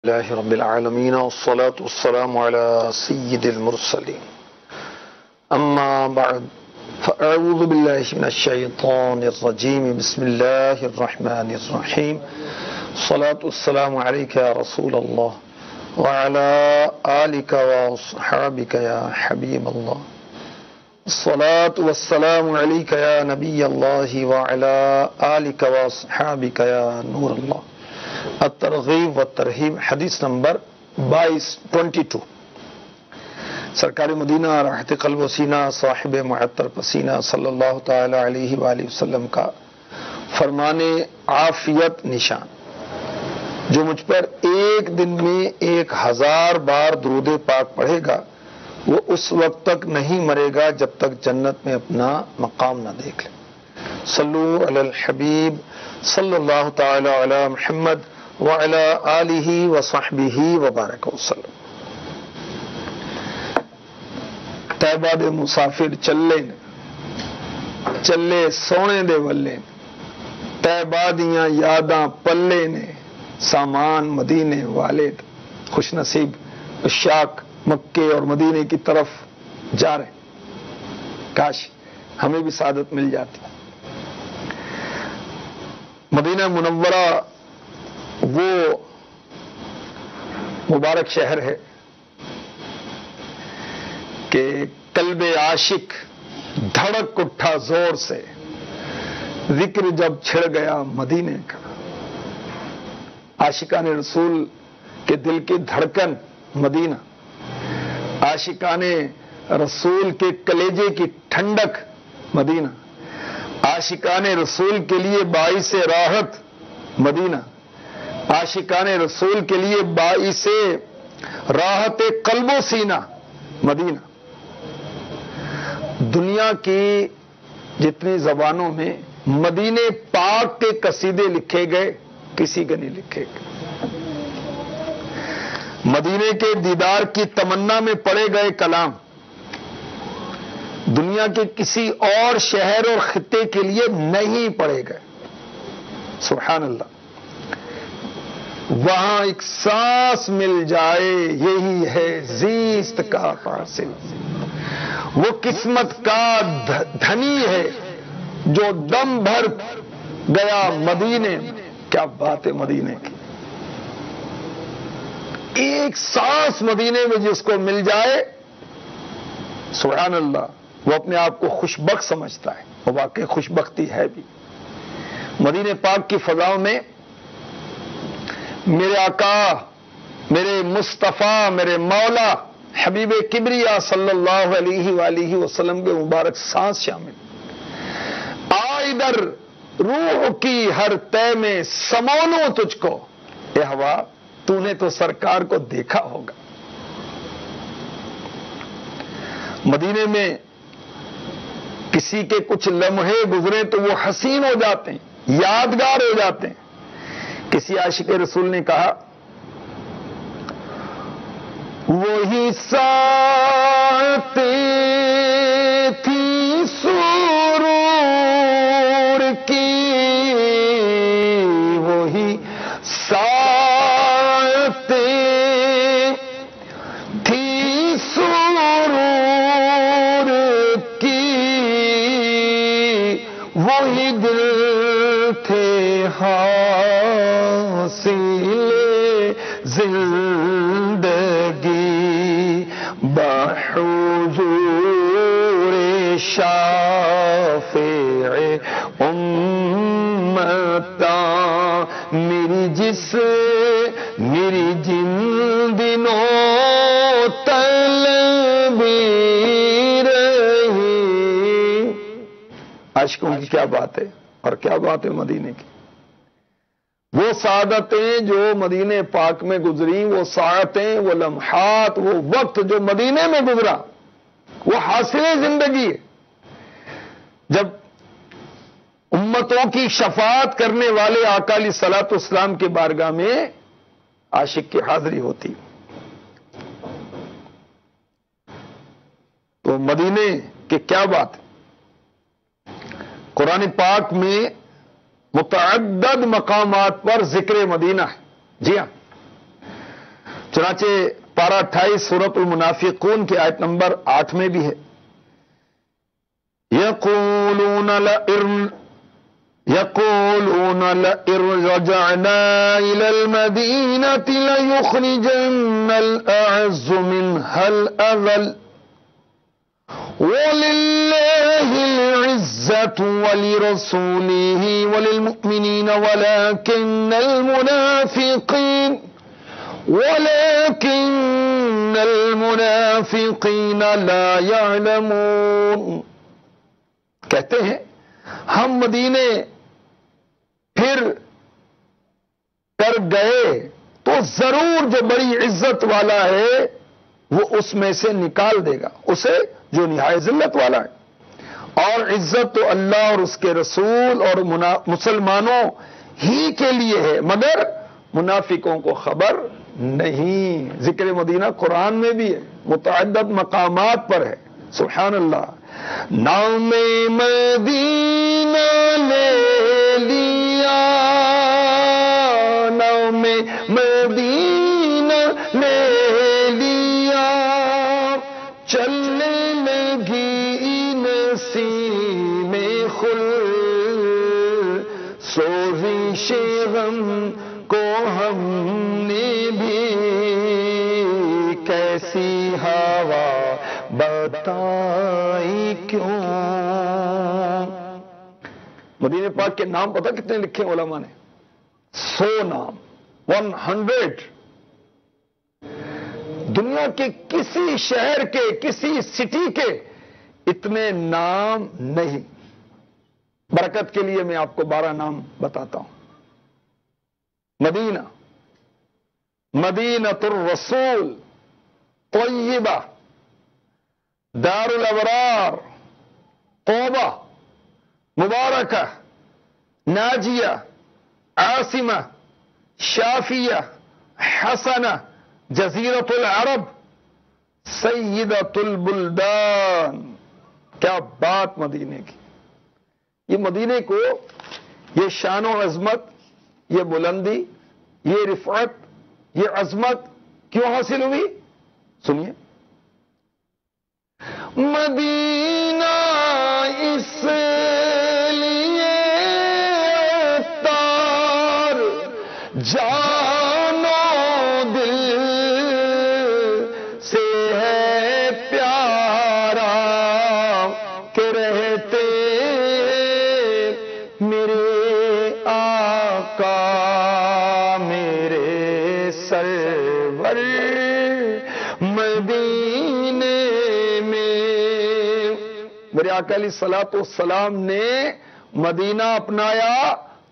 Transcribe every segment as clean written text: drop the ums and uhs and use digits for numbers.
لله رب العالمين والصلاة والسلام على سيد المرسلين أما بعد فأعوذ بالله من الشيطان الرجيم بسم الله الرحمن الرحيم الصلاة والسلام عليك يا رسول الله وعلى آلك وصحابك يا حبيب الله الصلاة والسلام عليك يا نبي الله وعلى آلك وصحابك يا نور الله الترغیب و ترہیب حدیث نمبر 22 سرکار مدینہ راحت قلب و سینہ صاحب معطر پسینہ صلی اللہ تعالی علیہ وآلہ وسلم کا فرمان عافیت نشان، جو مجھ پر ایک دن میں 1000 بار درود پاک پڑھے گا وہ اس وقت تک نہیں مرے گا جب تک جنت میں اپنا مقام نہ دیکھ لے۔ صلو علی الحبیب صلی اللہ تعالی علی محمد وعلی آلہ وصحبہ وبارک وسلم۔ طیبہ دے مسافر چلے سونے دے ولے، طیبہ دیاں یاداں پلے نے، سامان مدینے والے، خوش نصیب عشاق مکے اور مدینے کی طرف جا رہے، کاش ہمیں بھی سعادت مل جاتی۔ مدینہ منورہ وہ مبارک شہر ہے کہ قلب عاشق دھڑک اٹھا زور سے، ذکر جب چھڑ گیا مدینے کا۔ عاشقان رسول کے دل کی دھڑکن مدینہ، عاشقان رسول کے کلیجے کی ٹھنڈک مدینہ، عاشقان رسول کے لیے باعث راحت مدینہ، عاشقان رسول کے لیے باعث راحت قلب و سینہ مدینہ۔ دنیا کی جتنی زبانوں میں مدینے پاک کے قصیدے لکھے گئے، کسی کے نہیں لکھے گئے۔ مدینے کے دیدار کی تمنا میں پڑے گئے کلام دنیا کے کسی اور شہر اور خطے کے لیے نہیں پڑے گئے۔ سبحان اللہ۔ وہاں ایک سانس مل جائے یہی ہے زیست کا حاصل، وہ قسمت کا دھنی ہے جو دم بھر گیا مدینے۔ کیا بات ہے مدینے کی، ایک سانس مدینے میں جس کو مل جائے، سبحان اللہ، وہ اپنے آپ کو خوش بخت سمجھتا ہے، وہ واقعی خوش بختی ہے بھی۔ مدینے پاک کی فضاؤں میں میرے آقا، میرے مصطفیٰ، میرے مولا حبیب کبریا صلی اللہ علیہ وآلہ وسلم کے مبارک سانس شامل۔ آ ادھر روح کی ہر طے میں سمولوں تجھ کو، اے ہوا تو نے تو سرکار کو دیکھا ہوگا۔ مدینے میں کسی کے کچھ لمحے گزرے تو وہ حسین ہو جاتے ہیں، یادگار ہو جاتے ہیں۔ کسی عاشق رسول نے کہا، وہی ساتھ تھی سرور کی، وہی ساتھ تھی سرور کی، وہی دل تھے حاصل زندگی بحضور شافع امتا، میری جن دنوں طلبی رہی۔ عاشقوں کی کیا بات ہے، اور کیا بات ہے مدینے کی۔ وہ سعادتیں جو مدینے پاک میں گزری، وہ ساعتیں، وہ لمحات، وہ وقت جو مدینے میں گزرا، وہ حاصل زندگی ہے۔ جب امتوں کی شفاعت کرنے والے آقا علیہ الصلوۃ والسلام کے بارگاہ میں عاشق کی حاضری ہوتی، تو مدینے کی کیا بات ہے۔ قرآن پاک میں متعدد مقامات پر ذکر مدینہ ہے۔ جی ہاں، چنانچہ پارہ 28 سورۃ المنافقون کی آیت نمبر 8 میں بھی ہے، یقولون لئن رجعنا إلى المدينة ليخرجن الأعز منها الأذل ولله العزة ولرسوله وللمؤمنين ولكن المنافقين لا يعلمون. کہتے ہیں ہم مدینے پھر کر گئے تو ضرور جو بڑی عزت والا ہے وہ اس میں سے نکال دے گا اسے جو نہایت ذلت والا ہے. اور عزت تو اللہ اور اس کے رسول اور مسلمانوں ہی کے لیے ہے، مگر منافقوں کو خبر نہیں. ذکر مدینہ قرآن میں بھی ہے، متعدد مقامات پر ہے. سبحان اللہ. نام مدینہ لے لیا، نام مدینہ لے لیا، چلنے لگی نسیم خل، سوزش غم کو ہم نے بھی کیسی ہوا بتائی کیوں. مدینہ پاک کے نام پتہ کتنے لکھے علماء نے؟ 100 نام، 100. دنیا کے کسی شہر کے، کسی سٹی کے اتنے نام نہیں. برکت کے لیے میں آپ کو 12 نام بتاتا ہوں. مدینہ، مدینۃ الرسول، طیبہ، دار الابرار، طوبہ، مبارکہ، ناجیہ، عاصمہ، شافیہ، حسنہ، جزیرۃ العرب، سیدۃ البلدان. کیا بات مدینے کی. یہ مدینے کو یہ شان و عظمت، یہ بلندی، یہ رفعت، یہ عظمت کیوں حاصل ہوئی؟ سنیے. مدینہ اس لیے تار جان و دل سے ہے پیارا کہ رہتے میرے آقا میرے سرور مدینے میں. میرے آقا علیہ الصلوۃ والسلام نے مدینہ اپنایا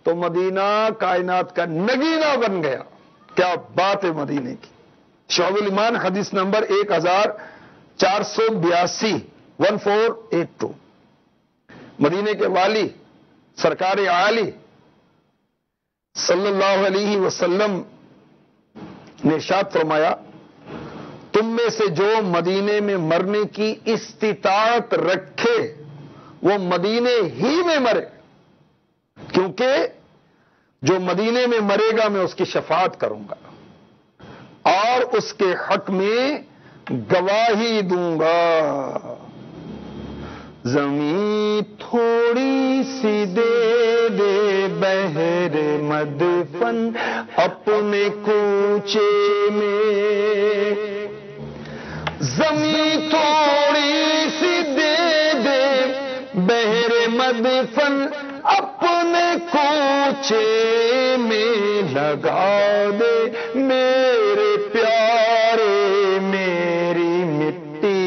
تو مدینہ کائنات کا نگینہ بن گیا. کیا بات ہے مدینے کی. شعب الایمان حدیث نمبر 1482، 1482. مدینے کے والی سرکار عالی صلی اللہ علیہ وسلم نے ارشاد فرمایا، تم میں سے جو مدینے میں مرنے کی استطاعت رکھے وہ مدینے ہی میں مرے، کیونکہ جو مدینے میں مرے گا میں اس کی شفاعت کروں گا اور اس کے حق میں گواہی دوں گا. زمین تھوڑی سی دے دے بہر مدفن اپنے کوچے میں، زمین تھوڑی سی دے دے بہر مدفن اپنے کوچے میں، لگا دے میرے پیارے میری مٹی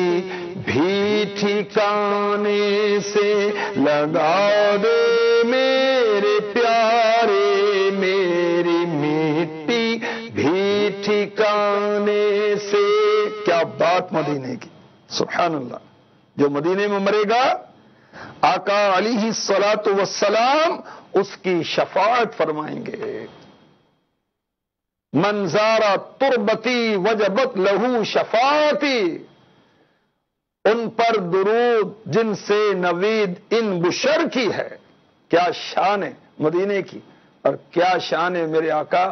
بھی ٹھکانے سے، لگا دے میرے پیارے میری مٹی بھی ٹھکانے سے. کیا بات مدینے کی. سبحان اللہ. جو مدینے میں مرے گا آقا علیہ الصلوۃ والسلام اس کی شفاعت فرمائیں گے. من زار تربتی وجبت لہو شفاعتی. ان پر درود جن سے نوید ان بشر کی ہے. کیا شان ہے مدینے کی اور کیا شان ہے میرے آقا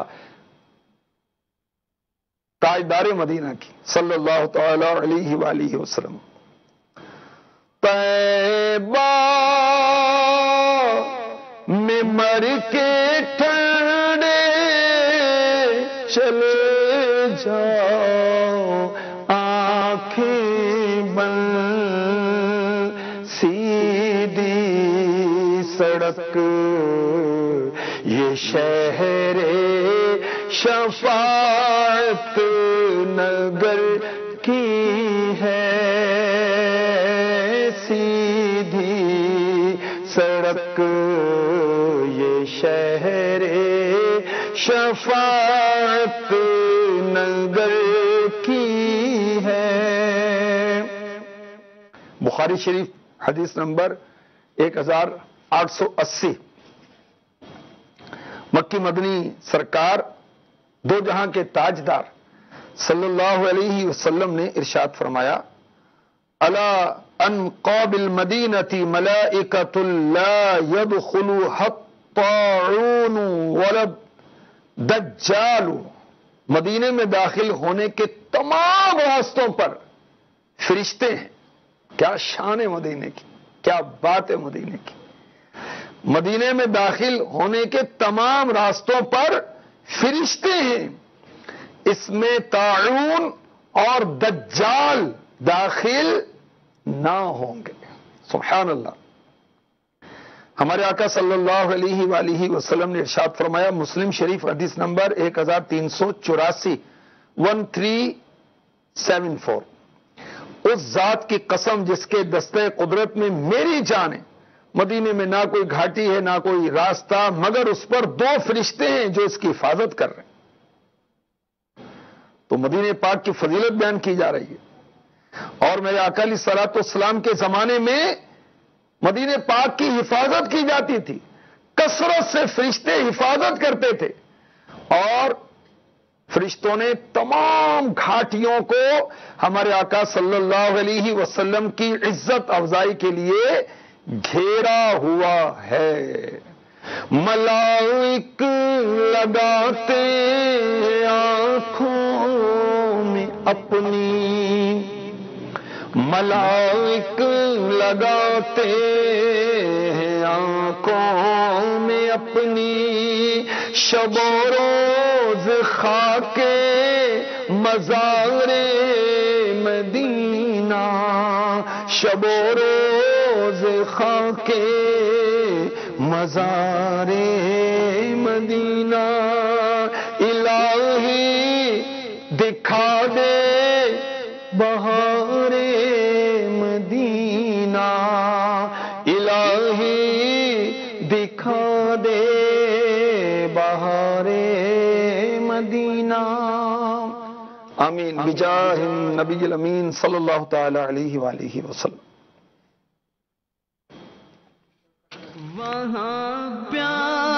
تاجدار مدینہ کی صلی اللہ تعالی علیہ وآلہ وسلم. طیبہ میں مر کے ٹھنڈے چلے جاؤ، آنکھیں بند سیدھی سڑک یہ شہر شفاعت نگر کی ہے، سیدھی سڑک یہ شہر شفاعت نگر کی ہے. بخاری شریف حدیث نمبر 1880. مکی مدنی سرکار دو جہاں کے تاجدار صلی اللہ علیہ وسلم نے ارشاد فرمایا، الا ان قابل مدینۃ ملائکۃ لا يدخلها الطاعون ولا الدجال. مدینے میں داخل ہونے کے تمام راستوں پر فرشتے ہیں. کیا شان ہے مدینے کی، کیا بات ہے مدینے کی. مدینے میں داخل ہونے کے تمام راستوں پر فرشتے ہیں، اس میں طاعون اور دجال داخل نہ ہوں گے. سبحان اللہ. ہمارے آقا صلی اللہ علیہ وآلہ وسلم نے ارشاد فرمایا، مسلم شریف حدیث نمبر 1384، 1374، اس ذات کی قسم جس کے دستے قدرت میں میری جان ہے، مدینے میں نہ کوئی گھاٹی ہے نہ کوئی راستہ مگر اس پر دو فرشتے ہیں جو اس کی حفاظت کر رہے ہیں. تو مدینے پاک کی فضیلت بیان کی جا رہی ہے. اور میرے آقا علیہ الصلوۃ والسلام کے زمانے میں مدینے پاک کی حفاظت کی جاتی تھی، کثرت سے فرشتے حفاظت کرتے تھے، اور فرشتوں نے تمام گھاٹیوں کو ہمارے آقا صلی اللہ علیہ وسلم کی عزت افزائی کے لیے گھیرا ہوا ہے. ملائک لگاتے آنکھوں میں اپنی، ملائک لگاتے آنکھوں میں اپنی، شب و روز خاک مزار مدینہ، شب و روز خاک مزار مدینہ. الہی دکھا دے بہار مدینہ، الہی دکھا دے بہار مدینہ. آمین بجاہ النبی الامین صلی اللہ تعالی علیہ وآلہ وسلم. وہاں پیار